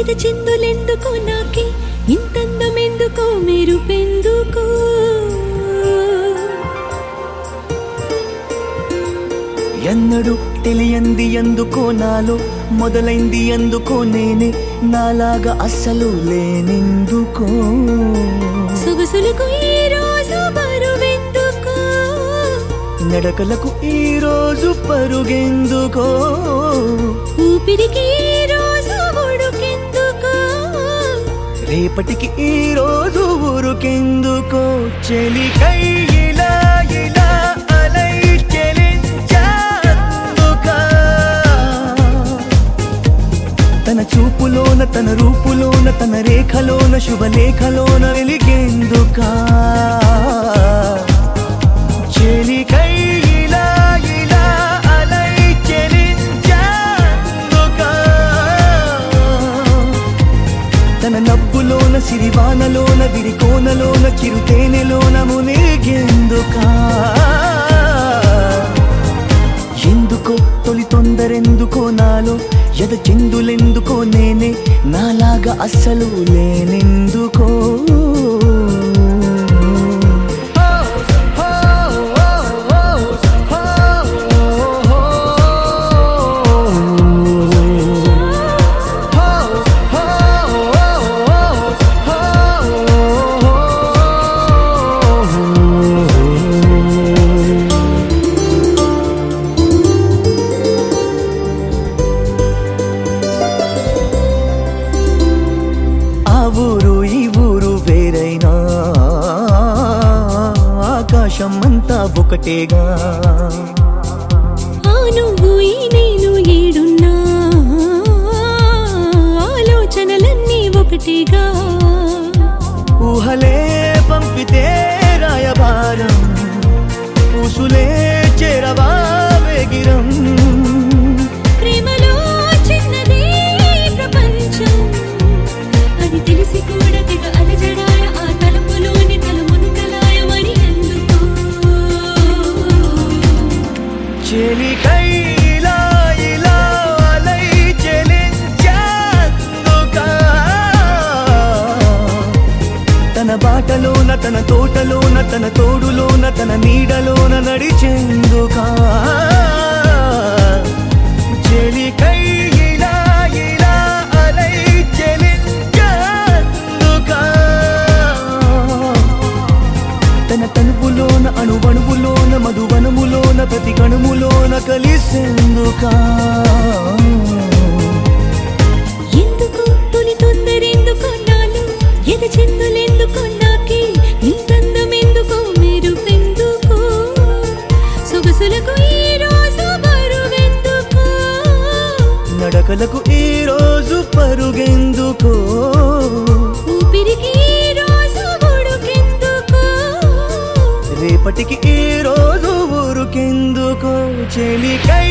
ఎద చిందులెందుకో నాకి ఇంతందమెందుకో మెరుపెందుకో ఎన్నడు తెలియంది ఎందుకో నాలో మొదలైంది ఎందుకో నేనే నాలాగా అస్సలు లేనెందుకో సొగసులకు ఈ రోజు బరువెందుకో నడకలకు ఈ రోజు పరుగెందుకో ఊపిరికి ఈ రోజు ఉడుకెందుకో రేపటికి ఈ రోజు ఊరుకెందుకో చెలికై ఇలా ఇలా అలై తన చూపులోన తన రూపులోన తన రేఖలోన శుభలేఖలోన వెలిగేందుకా చెలికై ఇలా ఇలా అలై చెలించేందుకా తన నవ్వులోన సిరివానలోన విరికోనలోన చిరుతేనెలోన మునిగేందుకా ఎందుకో తొలి తొందరెందుకో నాలో ఎద చిందులెందుకో నేనే నాలాగా అస్సలు లేనెందుకో ఆకాశం అంతా ఒకటేగా ఆ నువ్వు ఈ నేను ఏడున్నా ఆలోచనలన్నీ ఒకటేగా ఊహలే పంపితే రాయబారం ఊసులే చేరవా వేగిరం ప్రేమలో చిన్నదే ప్రపంచం అది తెలిసి కూడా తెగ అలజడాయ ఆ తలుపులోని తలుమును కలాయమని ఎందుకో చెలికై ఇలా ఇలా అలై చెలించేందుకా తన బాటలోన తన తోటలోన తన తోడులోన తన నీడలోన నడిచేందుకా చెలికై ఇలా ఇలా అలై చెలించేందుకా తన తనువులోన అణువణువులోన మధువనములోన ప్రతి కణుములోన కలిసేందుకా ఎందుకు తొలి తొందరెందుకో నాలో ఎద చిందులెందుకో నాకి ఇంతందమెందుకో మెరుపెందుకో సొగసులకు ఈ రోజు బరువెందుకో నడకలకు ఈ రోజు పరుగెందుకో ఊపిరికి ఈ రోజు ఉడుకెందుకో రేపటికి ఈ రోజు ఊరుకెందుకో చెలికై